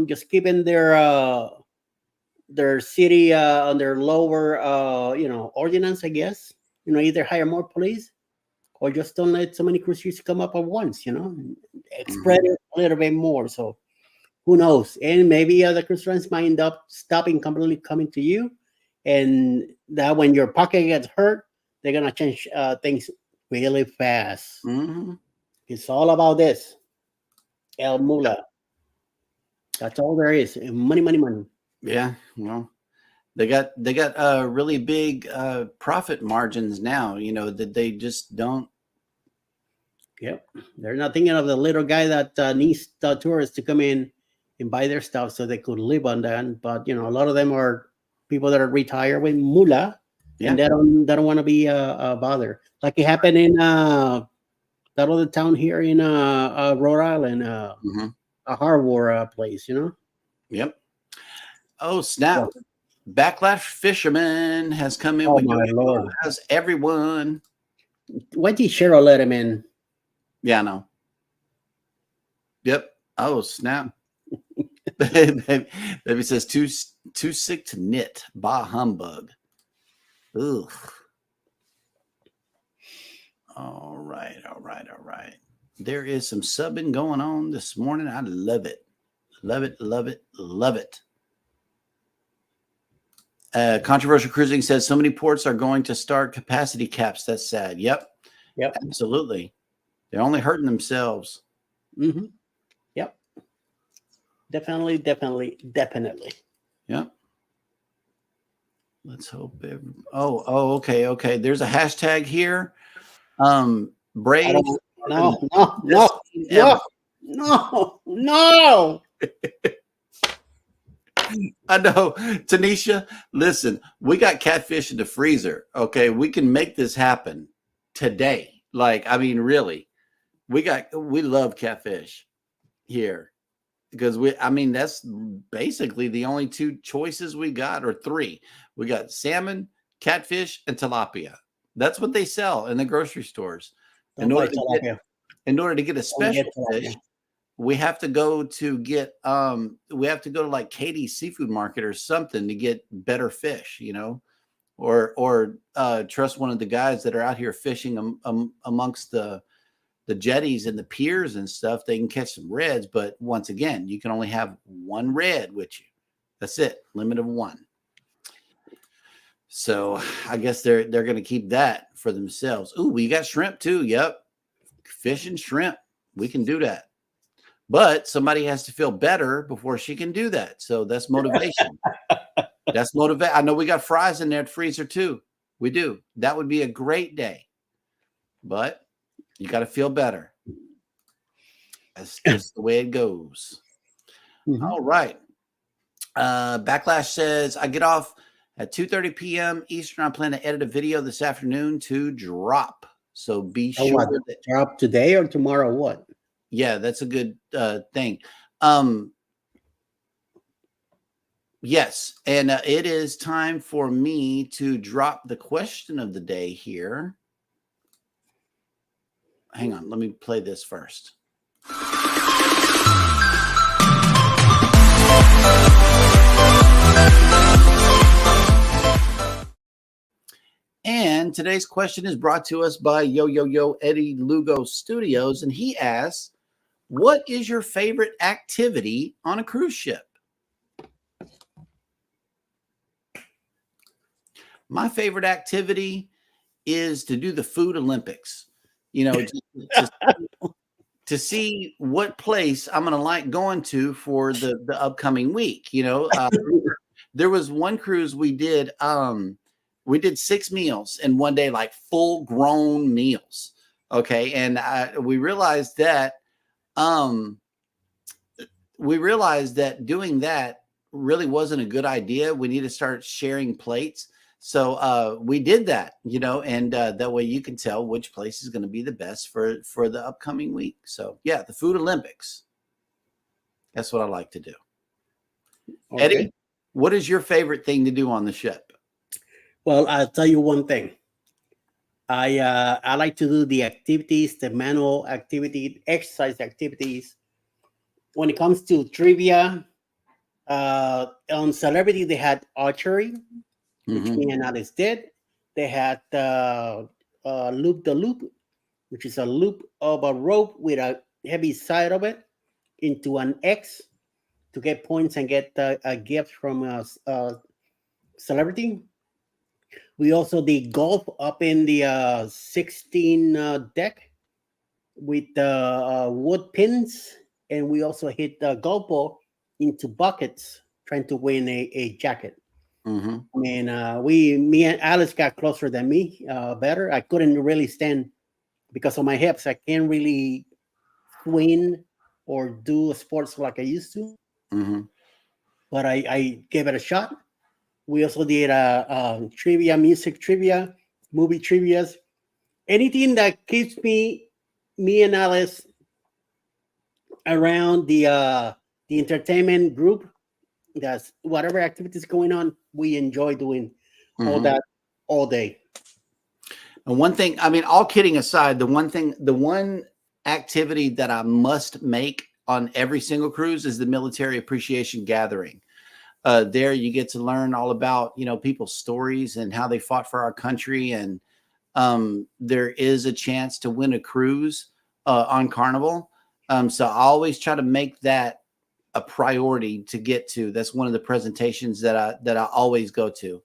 just keeping their city on their lower ordinance, I guess. Either hire more police or just don't let so many cruise ships come up at once. Spread it a little bit more. So who knows? And maybe the cruise lines might end up stopping completely coming to you, and that when your pocket gets hurt, they're gonna change things really fast. It's all about this. El Mula. That's all there is. Money, money, money. Yeah, well, they got really big profit margins now. That they just don't. Yep, they're not thinking of the little guy that needs the tourists to come in and buy their stuff so they could live on that. But a lot of them are people that are retired with Mula. Yeah. And they don't want to be bothered. Like it happened in that other town here in Rhode Island, a harbor place, Yep. Oh, snap. So, Backlash Fisherman has come in. Oh, my Lord. How's everyone? Why did Cheryl let him in? Yeah, I know. Yep. Oh, snap. Baby says too sick to knit. Bah humbug. Ugh. All right. There is some subbing going on this morning. I love it. Love it. Controversial Cruising says so many ports are going to start capacity caps. That's sad. Yep. Absolutely. They're only hurting themselves. Yep. Definitely. Yep. Let's hope. Okay. There's a hashtag here. Brave. No. I know, Tanisha. Listen, we got catfish in the freezer. Okay, we can make this happen today. Really, we love catfish here because that's basically the only two choices we got, or three. We got salmon, catfish, and tilapia. That's what they sell in the grocery stores. In order to get a special fish, we have to go to like Katie's Seafood Market or something to get better fish, or trust one of the guys that are out here fishing amongst the jetties and the piers and stuff. They can catch some reds, but once again, you can only have one red with you. That's it, limit of one. So I guess they're going to keep that for themselves. Ooh, we got shrimp too. Yep, fish and shrimp. We can do that. But somebody has to feel better before she can do that. So that's motivation. That's motivation. I know we got fries in there at freezer too. We do. That would be a great day. But you got to feel better. That's just the way it goes. All right. Backlash says, I get off at 2:30 p.m. Eastern. I plan to edit a video this afternoon to drop. So be sure that drop today or tomorrow. What? Yeah, that's a good thing. Yes, and it is time for me to drop the question of the day here. Hang on, let me play this first. And today's question is brought to us by Yo Eddie Lugo Studios, and he asks, what is your favorite activity on a cruise ship? My favorite activity is to do the food Olympics. To see what place I'm going to like going to for the upcoming week. There was one cruise we did 6 meals in one day, like full grown meals. Okay. And we realized that doing that really wasn't a good idea. We need to start sharing plates. So we did that, and that way you can tell which place is going to be the best for the upcoming week. So yeah, the Food Olympics. That's what I like to do. Okay. Eddie, what is your favorite thing to do on the ship? Well, I'll tell you one thing. I like to do the activities, the manual activity, exercise activities. When it comes to trivia, on Celebrity, they had archery, which Mhm. me and Alice did. They had loop the loop, which is a loop of a rope with a heavy side of it into an X to get points and get a gift from a Celebrity. We also did golf up in the 16 deck with wood pins, and we also hit the golf ball into buckets, trying to win a jacket. Mhm. I mean, me and Alice got closer than me, better. I couldn't really stand because of my hips. I can't really swing or do sports like I used to, Mhm. but I gave it a shot. We also did trivia, music trivia, movie trivias, anything that keeps me and Alice around the entertainment group. That's whatever activities going on, we enjoy doing all Mhm. that all day. And one thing, I mean, all kidding aside, the one activity that I must make on every single cruise is the military appreciation gathering. There you get to learn all about, people's stories and how they fought for our country. And there is a chance to win a cruise on Carnival. So I always try to make that a priority to get to. That's one of the presentations that I always go to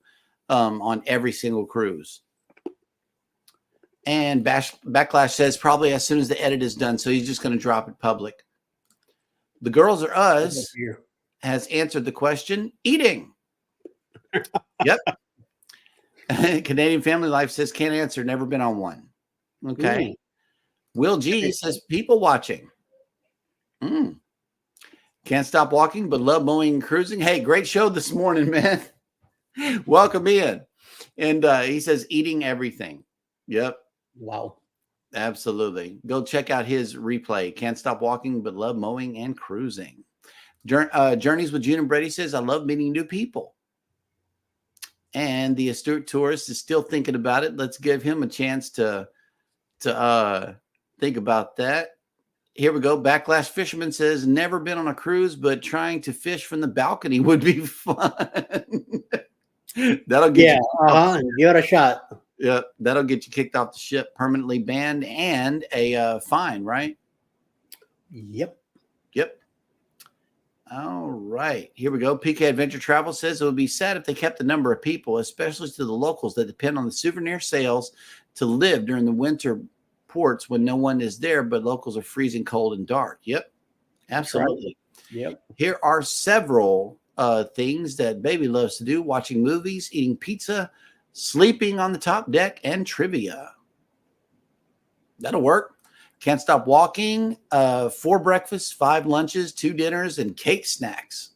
on every single cruise. And Backlash says probably as soon as the edit is done. So he's just going to drop it public. The Girls Are Us has answered the question, eating. Yep. Canadian Family Life says can't answer, never been on one. Okay. Will G says people watching. Can't stop walking, but love mowing and cruising. Hey, great show this morning, man. Welcome in. And he says eating everything. Yep. Wow. Absolutely. Go check out his replay. Can't stop walking, but love mowing and cruising. Journeys with June and Brady says, I love meeting new people. And the astute tourist is still thinking about it. Let's give him a chance to think about that. Here we go. Backlash Fisherman says, never been on a cruise, but trying to fish from the balcony would be fun. That'll get you. Give it a shot. Yeah, that'll get you kicked off the ship, permanently banned, and a fine, right? Yep. All right, here we go. PK Adventure Travel says it would be sad if they kept the number of people, especially to the locals that depend on the souvenir sales to live during the winter ports when no one is there, but locals are freezing cold and dark. Yep, absolutely. Right. Yep. Here are several things that Baby loves to do: watching movies, eating pizza, sleeping on the top deck, and trivia. That'll work. Can't stop walking, 4 breakfasts, 5 lunches, 2 dinners, and cake snacks.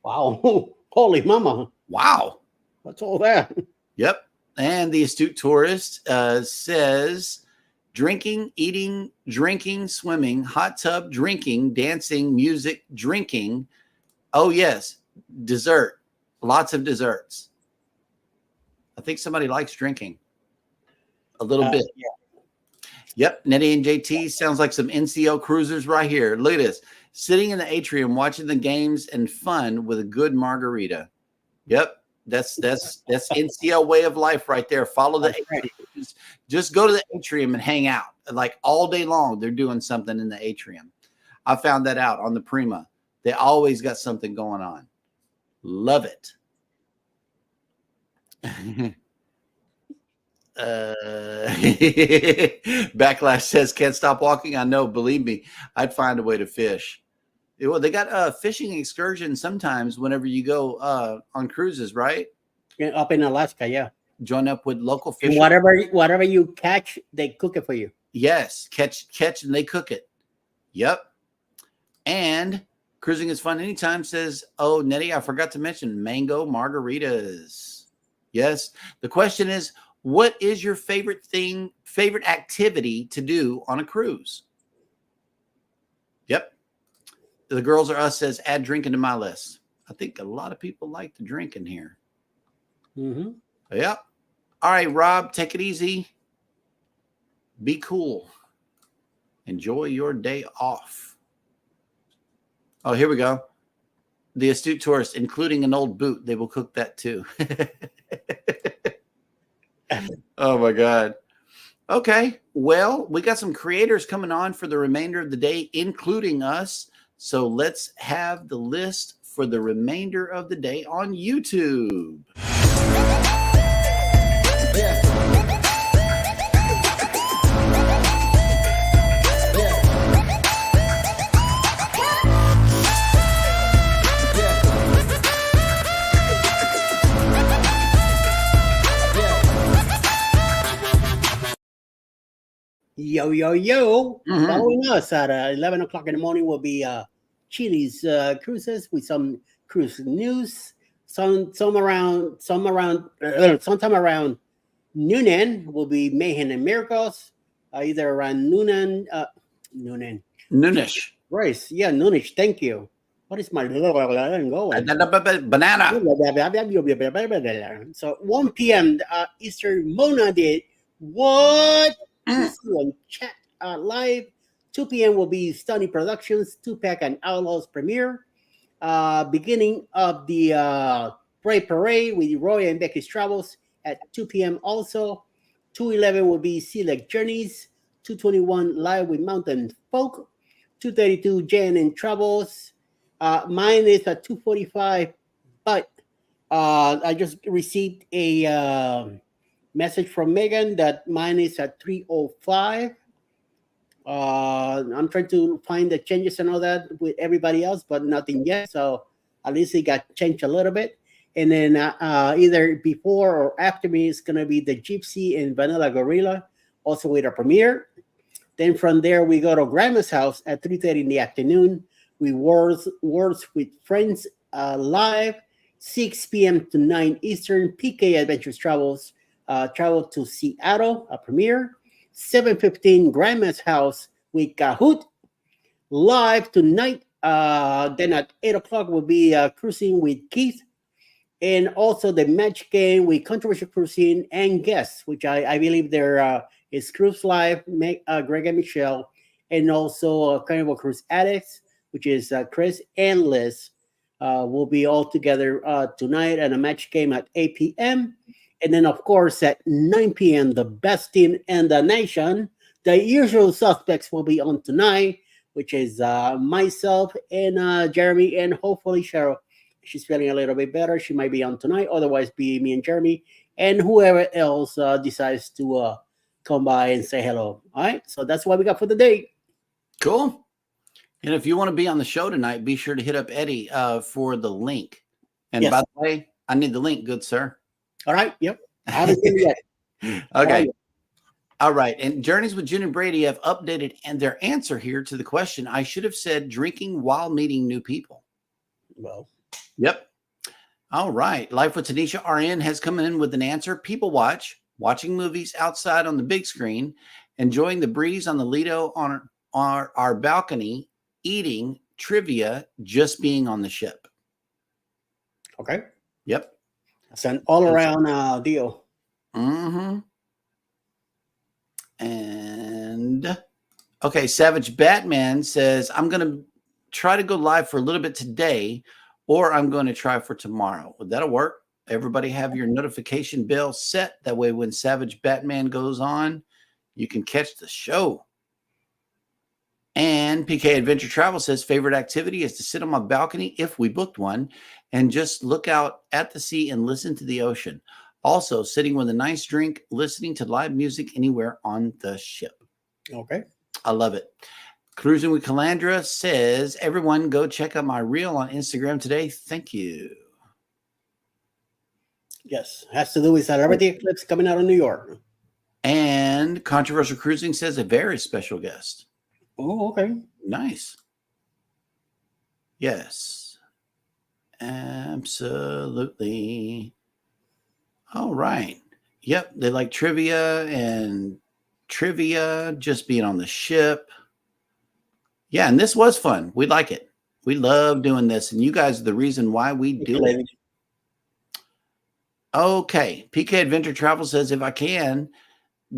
Wow. Holy mama. Wow. What's all that? Yep. And the astute tourist says drinking, eating, drinking, swimming, hot tub, drinking, dancing, music, drinking. Oh, yes. Dessert. Lots of desserts. I think somebody likes drinking a little bit. Yeah. Yep. Nettie and JT sounds like some NCL cruisers right here. Look at this. Sitting in the atrium, watching the games and fun with a good margarita. Yep. That's NCL way of life right there. Follow the atrium. Just go to the atrium and hang out. Like all day long, they're doing something in the atrium. I found that out on the Prima. They always got something going on. Love it. Backlash says can't stop walking. I know, believe me, I'd find a way to fish. Well, they got fishing excursions sometimes whenever you go on cruises, right? Up in Alaska, yeah. Join up with local And fishers. whatever you catch, they cook it for you. Yes, catch, and they cook it. Yep. And cruising is fun anytime says, oh, Nettie, I forgot to mention mango margaritas. Yes. The question is, what is your favorite activity to do on a cruise? Yep. The Girls Are Us says, add drinking to my list. I think a lot of people like to drink in here. Mm-hmm. Yep. All right, Rob, take it easy. Be cool. Enjoy your day off. Oh, here we go. The astute tourist, including an old boot. They will cook that too. Oh, my God. Okay. Well, we got some creators coming on for the remainder of the day, including us. So let's have the list for the remainder of the day on YouTube. Yo, yo, yo. Mhm. Following us at 11 o'clock in the morning will be Chili's Cruises with some cruise news. Sometime around noonan will be Mayhem and Miracles. Either around noonan. Noonish. Royce, yeah, noonish. Thank you. What is my going? Banana. So 1 p.m. Eastern Mona did what? Mm. This is on chat live. 2 p.m. will be Stunny Productions, Tupac and Outlaws premiere. Beginning of the Parade with Roy and Becky's Travels at 2 p.m. also. 2:11 will be Select Journeys. 2:21 Live with Mountain Folk. 2:32 Jan and Travels. Mine is at 2:45, but I just received a message from Megan that mine is at 3:05. I'm trying to find the changes and all that with everybody else, but nothing yet. So at least it got changed a little bit. And then either before or after me is going to be the Gypsy and Vanilla Gorilla, also with a premiere. Then from there, we go to Grandma's house at 3:30 in the afternoon. We Words with Friends live, 6 p.m. to 9 Eastern. PK Adventures Travels travel to Seattle, a premiere. 7:15 Grandma's house with Kahoot live tonight. Then at 8 o'clock will be cruising with Keith, and also the match game with Controversial Cruising and guests, which I believe there is Cruise Live, Greg and Michelle, and also Carnival Cruise Addicts, which is Chris and Liz, will be all together tonight, and a match game at 8 p.m. And then, of course, at 9 p.m., the best team in the nation, the usual suspects, will be on tonight, which is myself and Jeremy, and hopefully Cheryl. She's feeling a little bit better. She might be on tonight. Otherwise, be me and Jeremy, and whoever else decides to come by and say hello. All right. So that's what we got for the day. Cool. And if you want to be on the show tonight, be sure to hit up Eddie for the link. And Yes. by the way, I need the link, good sir. All right. Yep. I haven't seen it yet. Okay. All right. And Journeys with June and Brady have updated and their answer here to the question. I should have said drinking while meeting new people. Well. Yep. All right. Life with Tanisha RN has come in with an answer. People watching movies outside on the big screen, enjoying the breeze on the Lido on our balcony, eating, trivia, just being on the ship. Okay. Yep. It's an all-around deal. Mm-hmm. And okay, Savage Batman says, I'm going to try to go live for a little bit today, or I'm going to try for tomorrow. Well, that'll work. Everybody have your notification bell set. That way when Savage Batman goes on, you can catch the show. And PK Adventure Travel says, favorite activity is to sit on my balcony, if we booked one, and just look out at the sea and listen to the ocean. Also, sitting with a nice drink, listening to live music anywhere on the ship. Okay. I love it. Cruising with Calandra says, everyone go check out my reel on Instagram today. Thank you. Yes, has to do with celebrity eclipse coming out of New York. And Controversial Cruising says a very special guest. Oh, okay. Nice. Yes. Absolutely. All right. Yep. They like trivia just being on the ship. Yeah. And this was fun. We like it. We love doing this. And you guys are the reason why we do it. Okay. PK Adventure Travel says, if I can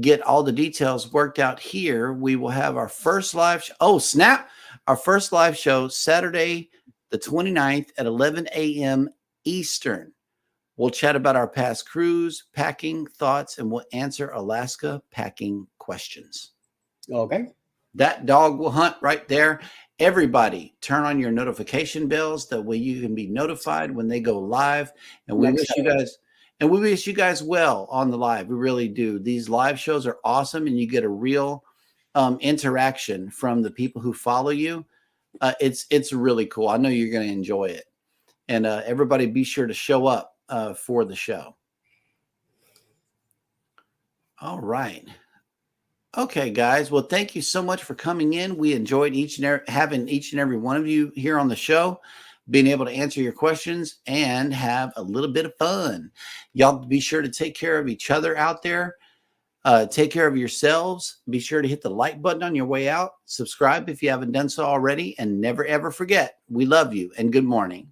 get all the details worked out here, we will have our first live show. Oh, snap. Our first live show Saturday, the 29th at 11 a.m. Eastern. We'll chat about our past cruise, packing thoughts, and we'll answer Alaska packing questions. Okay. That dog will hunt right there. Everybody, turn on your notification bells. That way you can be notified when they go live. And we wish you guys well on the live. We really do. These live shows are awesome, and you get a real interaction from the people who follow you. It's really cool. I know you're going to enjoy it. And everybody be sure to show up for the show. All right. Okay, guys. Well, thank you so much for coming in. We enjoyed having each and every one of you here on the show, being able to answer your questions and have a little bit of fun. Y'all be sure to take care of each other out there. Take care of yourselves. Be sure to hit the like button on your way out. Subscribe if you haven't done so already. And never, ever forget, we love you and good morning.